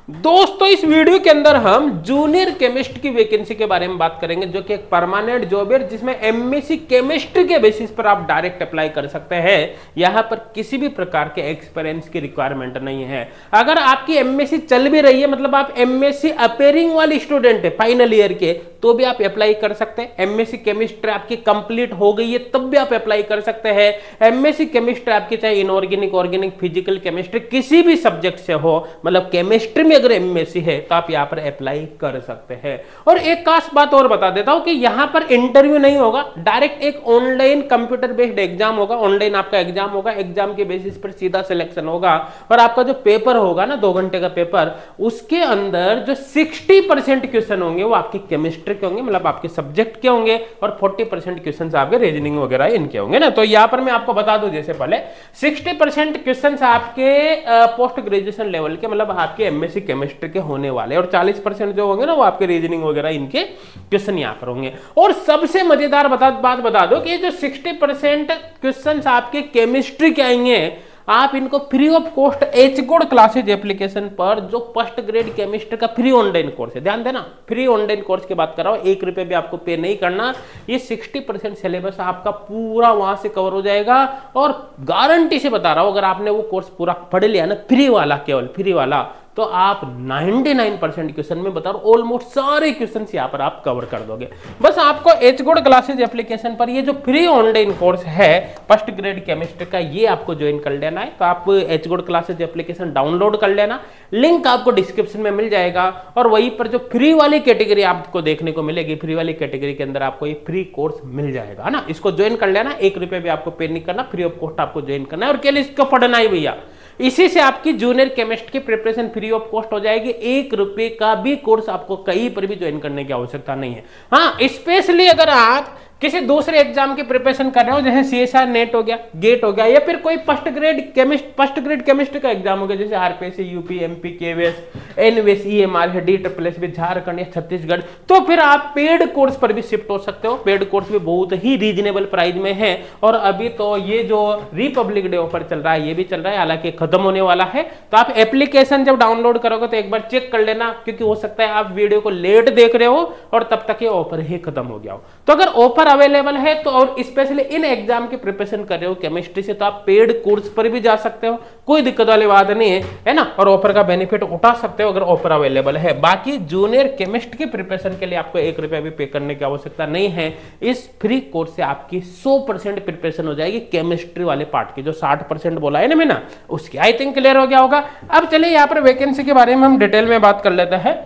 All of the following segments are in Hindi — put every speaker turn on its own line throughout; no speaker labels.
दोस्तों इस वीडियो के अंदर हम जूनियर केमिस्ट की वैकेंसी के बारे में बात करेंगे, जो कि एक परमानेंट जॉब है जिसमें एमएससी केमिस्ट्री के बेसिस पर आप डायरेक्ट अप्लाई कर सकते हैं। यहां पर किसी भी प्रकार के एक्सपीरियंस की रिक्वायरमेंट नहीं है। अगर आपकी एमएससी चल भी रही है, मतलब आप एमएससी अपेयरिंग वाली स्टूडेंट है फाइनल ईयर के, तो भी आप अप्लाई कर सकते हैं। एमएससी केमिस्ट्री आपकी कंप्लीट हो गई है तब भी आप अप्लाई कर सकते हैं। एमएससी केमिस्ट्री आपकी चाहे इनऑर्गेनिक, ऑर्गेनिक, फिजिकल केमिस्ट्री किसी भी सब्जेक्ट से हो, मतलब केमिस्ट्री में अगर एमएससी है तो आप यहां पर अप्लाई कर सकते हैं। और एक खास बात और बता देता हूं कि यहां पर इंटरव्यू नहीं होगा, डायरेक्ट एक ऑनलाइन कंप्यूटर बेस्ड एग्जाम होगा। ऑनलाइन आपका एग्जाम होगा, एग्जाम के बेसिस पर सीधा सिलेक्शन होगा। और आपका जो पेपर होगा ना 2 घंटे का पेपर, उसके अंदर जो 60% क्वेश्चन होंगे वो आपकी केमिस्ट्री के होंगे, मतलब आपके सब्जेक्ट के होंगे, और 40% क्वेश्चन आपके रीजनिंग वगैरह इनके होंगे ना। तो यहां पर मैं आपको बता दूं, जैसे पहले 60% क्वेश्चन आपके पोस्ट ग्रेजुएशन लेवल के, मतलब आपके एमएससी केमिस्ट्री के होने वाले, और 40% जो होंगे ना वो आपके रीजनिंग वगैरह इनके क्वेश्चन यहां पर होंगे। और सबसे मजेदार बात बता दो कि ये जो 60% क्वेश्चन आपके केमिस्ट्री के आएंगे, आप इनको फ्री ऑफ कॉस्ट एचगोड क्लासेज एप्लीकेशन पर, जो फर्स्ट ग्रेड केमिस्ट्री का फ्री ऑनलाइन कोर्स है, ध्यान देना फ्री ऑनलाइन कोर्स की बात कर रहा हूं, 1 रुपए भी आपको पे नहीं करना। ये 60% सिलेबस आपका पूरा वहां से कवर हो जाएगा। और गारंटी से बता रहा हूं, अगर आपने वो कोर्स पूरा पढ़ लिया ना, फ्री वाला, केवल फ्री वाला, तो आप 99% क्वेश्चन में बता रहा हूं ऑलमोस्ट सारे क्वेश्चन यहां पर आप कवर कर दोगे। बस आपको एचगोड क्लासेज एप्लीकेशन पर ये जो फ्री ऑनलाइन कोर्स है फर्स्ट ग्रेड केमिस्ट्री का, ये आपको ज्वाइन कर लेना है। तो आप एचगोड क्लासेज एप्लीकेशन डाउनलोड कर लेना, लिंक आपको डिस्क्रिप्शन में मिल जाएगा। और वहीं पर जो फ्री वाली कैटेगरी आपको देखने को मिलेगी, फ्री वाली कैटेगरी के अंदर आपको ये फ्री कोर्स मिल जाएगा ना, इसको ज्वाइन कर लेना। 1 रुपए भी आपको पे नहीं करना, फ्री ऑफ कॉस्ट आपको ज्वाइन करना है। और केवल इसको पढ़ना ही भैया, इसी से आपकी जूनियर केमिस्ट की प्रिपरेशन फ्री ऑफ कॉस्ट हो जाएगी। 1 रुपए का भी कोर्स आपको कहीं पर भी ज्वाइन करने की आवश्यकता नहीं है। हाँ, स्पेशली अगर आप किसी दूसरे एग्जाम की प्रिपरेशन कर रहे हो, जैसे सीएसआर नेट हो गया, गेट हो गया, या फिर कोई फर्स्ट ग्रेड केमिस्ट्री का एग्जाम हो गया, जैसे RPSC, UP, MP, KVS, NVS, EMR है, डीएसएसबी, झारखंड या छत्तीसगढ़, तो फिर आप पेड कोर्स पर भी शिफ्ट हो सकते हो। पेड कोर्स भी बहुत ही रीजनेबल प्राइस में है। और अभी तो ये जो रिपब्लिक डे ऑफर चल रहा है, ये भी चल रहा है, हालांकि खत्म होने वाला है। तो आप एप्लीकेशन जब डाउनलोड करोगे तो एक बार चेक कर लेना, क्योंकि हो सकता है आप वीडियो को लेट देख रहे हो और तब तक ये ऑफर ही खत्म हो गया हो। तो अगर ऑफर अवेलेबल है तो, और स्पेशली इन एग्जाम की प्रिपरेशन कर रहे हो केमिस्ट्री से, तो आप पेड कोर्स पर भी जा सकते हो, कोई दिक्कत वाली बात नहीं है ना। और ऑफर का बेनिफिट उठा सकते हो अगर ऑफर अवेलेबल है। बाकी जूनियर केमिस्ट की प्रिपरेशन के लिए आपको 1 रुपया भी पे करने की आवश्यकता नहीं है। इस फ्री कोर्स से आपकी 100% प्रिपरेशन हो जाएगी केमिस्ट्री वाले पार्ट की, जो 60% बोला है ना मैंने, उसकी। आई थिंक क्लियर हो गया होगा। अब चलिए यहाँ पर वैकेंसी के बारे में हम डिटेल में बात कर लेते हैं।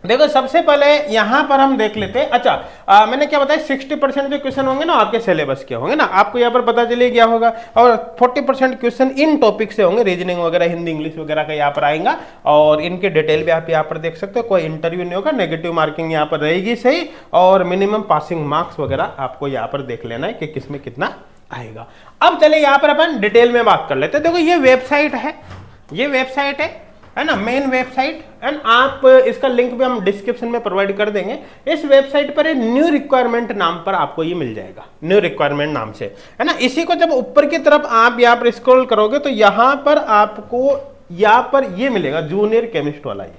देखो सबसे पहले यहां पर हम देख लेते हैं। अच्छा, मैंने क्या बताया, 60% जो क्वेश्चन होंगे ना आपके सिलेबस के होंगे ना, आपको यहाँ पर पता चले गया होगा। और 40% क्वेश्चन इन टॉपिक से होंगे, रीजनिंग वगैरह, हिंदी, इंग्लिश वगैरह का यहाँ पर आएगा। और इनके डिटेल भी आप यहाँ पर देख सकते हो। कोई इंटरव्यू नहीं होगा, नेगेटिव मार्किंग यहाँ पर रहेगी सही, और मिनिमम पासिंग मार्क्स वगैरह आपको यहाँ पर देख लेना है कि किसमें कितना आएगा। अब चले यहाँ पर अपन डिटेल में बात कर लेते हैं। देखो ये वेबसाइट है, ये वेबसाइट है ना, मेन वेबसाइट। एंड आप इसका लिंक भी हम डिस्क्रिप्शन में प्रोवाइड कर देंगे। इस वेबसाइट पर न्यू रिक्वायरमेंट नाम पर आपको ये मिल जाएगा, न्यू रिक्वायरमेंट नाम से, है ना। इसी को जब ऊपर की तरफ आप यहाँ पर स्क्रॉल करोगे तो यहाँ पर आपको यहाँ पर ये मिलेगा, जूनियर केमिस्ट वाला ये,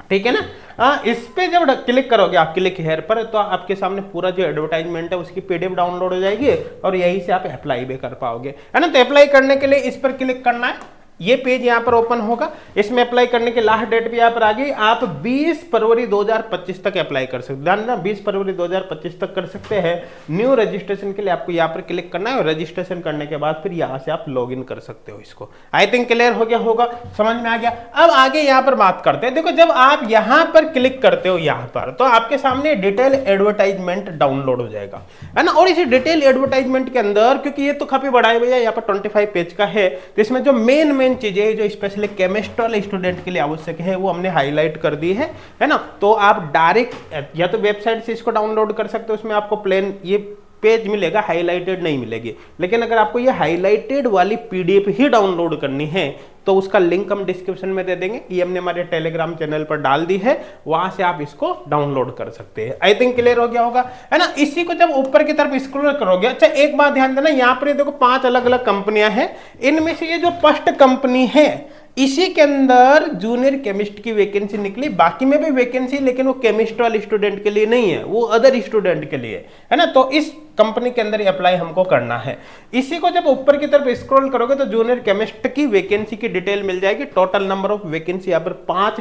ठीक है ना। इस पे जब क्लिक करोगे आप, क्लिक हेयर पर, तो आपके सामने पूरा जो एडवर्टाइजमेंट है उसकी पीडीएफ डाउनलोड हो जाएगी, और यहीं से आप अप्लाई भी कर पाओगे, है ना। तो अप्लाई करने के लिए इस पर क्लिक करना है, ये पेज यहाँ पर ओपन होगा। इसमें अप्लाई करने की लास्ट डेट भी यहाँ पर आ गई। आप 20 फरवरी 2025 तक अप्लाई कर सकते, ध्यान देना 20 फरवरी 2025 तक कर सकते हैं। न्यू रजिस्ट्रेशन के लिए आपको यहाँ पर क्लिक करना है, और रजिस्ट्रेशन करने के बाद फिर यहाँ से आप लॉग इन कर सकते हो इसको। आई थिंक क्लियर हो गया होगा, समझ में आ गया। अब आगे यहाँ पर बात करते हैं। देखो जब आप यहाँ पर क्लिक करते हो यहाँ पर, तो आपके सामने डिटेल एडवर्टाइजमेंट डाउनलोड हो जाएगा, है ना। और इस डिटेल एडवर्टाइजमेंट के अंदर, क्योंकि ये तो काफी बड़ा है भैया, यहाँ पर 25 पेज का है, तो इसमें जो मेन चीजें जो स्पेशली केमिस्ट्री वाले स्टूडेंट के लिए आवश्यक है वो हमने हाईलाइट कर दी है ना। तो आप डायरेक्ट या तो वेबसाइट से इसको डाउनलोड कर सकते हो, उसमें आपको प्लेन ये पेज मिलेगा, हाईलाइटेड नहीं मिलेगी। लेकिन अगर आपको ये हाईलाइटेड वाली पीडीएफ ही डाउनलोड करनी है तो उसका लिंक हम डिस्क्रिप्शन में दे देंगे, ये हमने हमारे टेलीग्राम चैनल पर डाल दी है, वहां से आप इसको डाउनलोड कर सकते हैं। आई थिंक क्लियर हो गया होगा, है ना। इसी को जब ऊपर की तरफ स्क्रॉल करोगे, अच्छा एक बात ध्यान देना, यहाँ पर देखो 5 अलग अलग कंपनियां हैं। इनमें से ये जो फर्स्ट कंपनी है, इसी के अंदर जूनियर केमिस्ट की वैकेंसी निकली, बाकी में भी वैकेंसी, लेकिन वो केमिस्ट वाले स्टूडेंट के लिए नहीं है, वो अदर स्टूडेंट के लिए है ना। तो इस कंपनी के अंदर अप्लाई हमको करना है। इसी को जब ऊपर की तरफ स्क्रॉल करोगे तो जूनियर केमिस्ट की वैकेंसी की डिटेल मिल जाएगी। टोटल नंबर ऑफ वैकेंसी यहाँ पर 5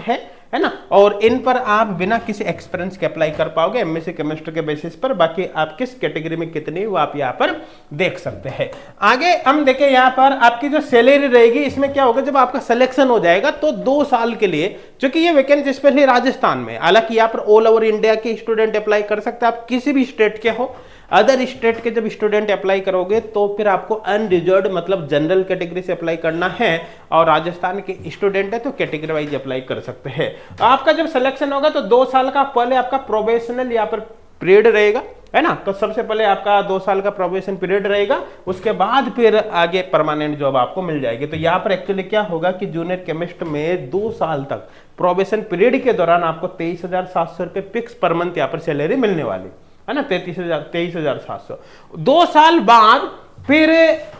है ना, और इन पर आप बिना किसी एक्सपीरियंस के अप्लाई कर पाओगे एमएससी केमिस्ट्री के बेसिस पर। बाकी आप किस कैटेगरी में कितनी वो आप यहाँ पर देख सकते हैं। आगे हम देखें यहाँ पर आपकी जो सैलरी रहेगी, इसमें क्या होगा, जब आपका सिलेक्शन हो जाएगा तो 2 साल के लिए, क्योंकि ये वैकेंसी स्पेशली राजस्थान में, हालांकि यहाँ पर ऑल ओवर इंडिया के स्टूडेंट अप्लाई कर सकते हैं, आप किसी भी स्टेट के हो। अदर स्टेट के जब स्टूडेंट अप्लाई करोगे तो फिर आपको अनरिजर्व्ड मतलब जनरल कैटेगरी से अप्लाई करना है, और राजस्थान के स्टूडेंट है तो कैटेगरी वाइज अप्लाई कर सकते हैं। तो आपका जब सिलेक्शन होगा तो 2 साल का पहले आपका प्रोबेशनल यहाँ पर पीरियड रहेगा, है ना। तो सबसे पहले आपका 2 साल का प्रोबेशन पीरियड रहेगा, उसके बाद फिर आगे परमानेंट जॉब आपको मिल जाएगी। तो यहाँ पर एक्चुअली क्या होगा कि जूनियर केमिस्ट में 2 साल तक प्रोबेशन पीरियड के दौरान आपको 23,700 रुपये फिक्स पर मंथ यहाँ पर सैलरी मिलने वाली है ना, 23,700। 2 साल बाद फिर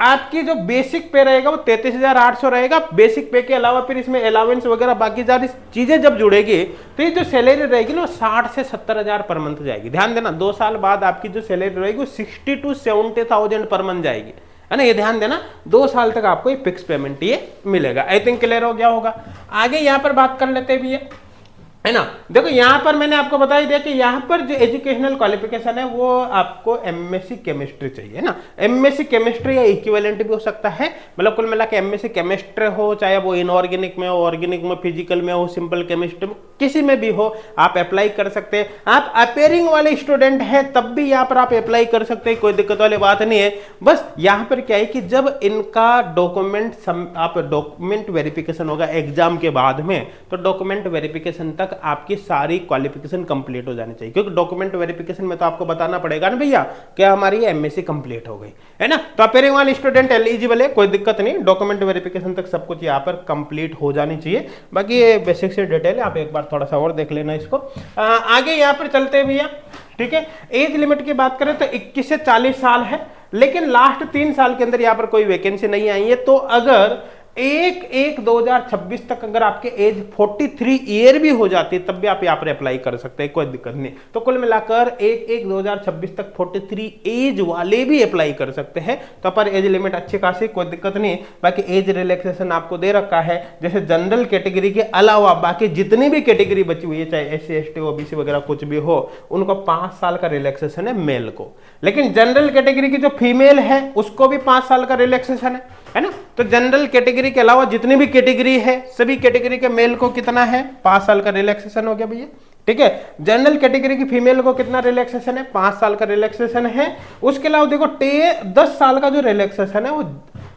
आपकी जो बेसिक पे रहेगा वो 33,800 रहेगा। बेसिक पे के अलावा फिर इसमें अलाउंस वगैरह बाकी सारी चीजें जब जुड़ेगी तो ये जो सैलरी रहेगी ना 60 से 70,000 पर मंथ जाएगी। ध्यान देना, 2 साल बाद आपकी जो सैलरी रहेगी वो 60 to 70,000 पर मंथ जाएगी, है ना। ये ध्यान देना, 2 साल तक आपको ये फिक्स पेमेंट ये मिलेगा। आई थिंक क्लियर हो गया होगा। आगे यहाँ पर बात कर लेते भी है ना। देखो यहाँ पर मैंने आपको बता ही दिया कि यहाँ पर जो एजुकेशनल क्वालिफिकेशन है वो आपको एमएससी केमिस्ट्री चाहिए ना। एमएससी केमिस्ट्री या इक्विवेलेंट भी हो सकता है, मतलब कुल मिला के एमएससी केमिस्ट्री हो, चाहे वो इनऑर्गेनिक में हो, ऑर्गेनिक में, फिजिकल में हो, सिंपल केमिस्ट्री में, किसी में भी हो आप अप्लाई कर सकते हैं। आप अपेयरिंग वाले स्टूडेंट है तब भी यहाँ पर आप अप्लाई कर सकते हैं, कोई दिक्कत वाली बात नहीं है। बस यहाँ पर क्या है कि जब इनका डॉक्यूमेंट वेरिफिकेशन होगा एग्जाम के बाद में, तो डॉक्यूमेंट वेरिफिकेशन तक आपकी सारी क्वालिफिकेशन कंप्लीट हो जानी चाहिए, क्योंकि डॉक्यूमेंट वेरिफिकेशन में तो आपको बताना पड़ेगा ना भैया कि हमारी एमएससी कंप्लीट हो गई, है ना। तो अपेयरिंग वाले स्टूडेंट एलिजिबल है, कोई दिक्कत नहीं, डॉक्यूमेंट वेरिफिकेशन तक सब कुछ यहाँ पर कंप्लीट हो जानी चाहिए। बाकी ये बेसिक से डिटेल है, आप एक बार थोड़ा सा और देख लेना इसको। आगे यहाँ पर चलते भैया, ठीक है। एज लिमिट की बात करें तो 21 से 40 साल है, लेकिन लास्ट 3 साल के अंदर यहाँ पर कोई वैकेंसी नहीं आई है। तो अगर 1/1/2026 तक अगर आपके एज 43 ईयर भी हो जाती तब भी आप यहाँ पर अप्लाई कर सकते हैं, कोई दिक्कत नहीं। तो कुल मिलाकर 1/1/2026 तक 43 एज वाले भी अप्लाई कर सकते हैं। तो पर एज लिमिट अच्छी खासी, कोई दिक्कत नहीं। बाकी एज रिलैक्सेशन आपको दे रखा है, जैसे जनरल कैटेगरी के अलावा बाकी जितनी भी कैटेगरी बची हुई है, चाहे SC ST OBC वगैरह कुछ भी हो, उनको 5 साल का रिलैक्सेशन है मेल को। लेकिन जनरल कैटेगरी की जो फीमेल है उसको भी 5 साल का रिलैक्सेशन है ना। तो जनरल कैटेगरी के अलावा जितनी भी कैटेगरी है, सभी कैटेगरी के मेल को कितना है, 5 साल का रिलैक्सेशन हो गया भैया, ठीक है। जनरल कैटेगरी की फीमेल को कितना रिलैक्सेशन है, 5 साल का रिलैक्सेशन है। उसके अलावा देखो 10 साल का जो रिलैक्सेशन है वो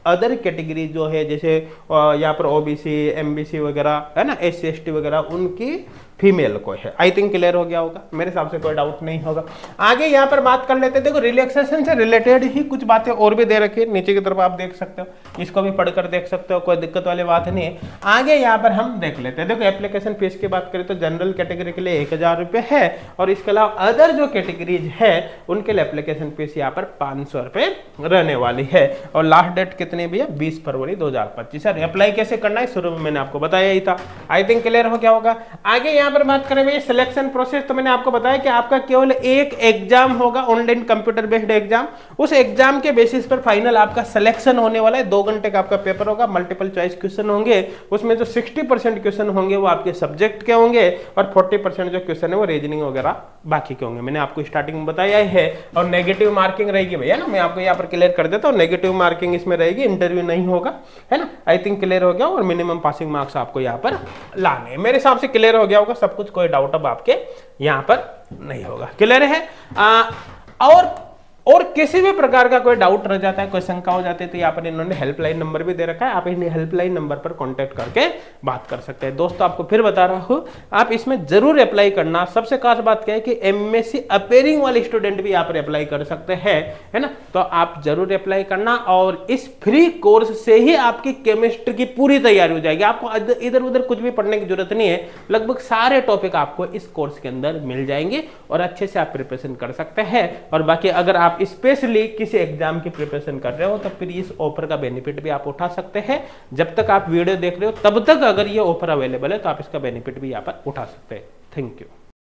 अदर कैटेगरी जो है, जैसे यहाँ पर OBC MBC वगैरह है ना, SC ST वगैरह, उनकी फीमेल को है। आई थिंक क्लियर हो गया होगा, मेरे हिसाब से कोई डाउट नहीं होगा। आगे यहाँ पर बात कर लेते हैं। देखो रिलैक्सेशन से रिलेटेड ही कुछ बातें और भी दे रखी है, नीचे की तरफ आप देख सकते हो, इसको भी पढ़कर देख सकते हो, कोई दिक्कत वाली बात नहीं है। आगे यहाँ पर हम देख लेते हैं। देखो एप्लीकेशन फीस की बात करें तो जनरल कैटेगरी के लिए 1,000 रुपये है, और इसके अलावा अदर जो कैटेगरीज है उनके लिए एप्लीकेशन फीस यहाँ पर 500 रुपये रहने वाली है। और लास्ट डेट कितनी भी है, 20 फरवरी 2025। सर अप्लाई कैसे करना है शुरू में मैंने आपको बताया ही था। आई थिंक क्लियर हो गया होगा। आगे यहाँ पर बात करें भैया सिलेक्शन प्रोसेस, तो मैंने आपको बताया कि आपका केवल एक एग्जाम होगा, ऑनलाइन कंप्यूटर बेस्ड एग्जाम। उस एग्जाम के बेसिस पर फाइनल आपका सिलेक्शन होने वाला है। 2 घंटे का आपका पेपर होगा, मल्टीपल चॉइस क्वेश्चन होंगे, उसमें जो 60% क्वेश्चन होंगे वो आपके सब्जेक्ट के होंगे, और 40% जो क्वेश्चन है वो रीजनिंग वगैरह बाकी के होंगे, मैंने आपको स्टार्टिंग में बताया है। और नेगेटिव मार्किंग रहेगी भैया ना, मैं आपको यहाँ पर क्लियर कर देता हूँ, नेगेटिव मार्किंग इसमें रहेगी, इंटरव्यू नहीं होगा, है ना। आई थिंक क्लियर हो गया। और मिनिमम पासिंग मार्क्स आपको यहाँ पर लाने, मेरे हिसाब से क्लियर हो गया होगा सब कुछ, कोई डाउट अब आपके यहाँ पर नहीं होगा। क्लियर है। और किसी भी प्रकार का कोई डाउट रह जाता है, कोई शंका हो जाती है, तो यहाँ पर इन्होंने हेल्पलाइन नंबर भी दे रखा है, आप इन हेल्पलाइन नंबर पर कांटेक्ट करके बात कर सकते हैं। दोस्तों आपको फिर बता रहा हूँ, आप इसमें जरूर अप्लाई करना। सबसे खास बात क्या है कि एमएससी अपेयरिंग वाले स्टूडेंट भी यहाँ पर अप्लाई कर सकते हैं, है ना। तो आप जरूर अप्लाई करना, और इस फ्री कोर्स से ही आपकी केमिस्ट्री की पूरी तैयारी हो जाएगी। आपको इधर उधर कुछ भी पढ़ने की जरूरत नहीं है, लगभग सारे टॉपिक आपको इस कोर्स के अंदर मिल जाएंगे, और अच्छे से आप प्रिपरेशन कर सकते हैं। और बाकी अगर आप स्पेशली किसी एग्जाम की प्रिपरेशन कर रहे हो तो फिर इस ऑफर का बेनिफिट भी आप उठा सकते हैं। जब तक आप वीडियो देख रहे हो तब तक अगर ये ऑफर अवेलेबल है तो आप इसका बेनिफिट भी यहाँ पर उठा सकते हैं। Thank you.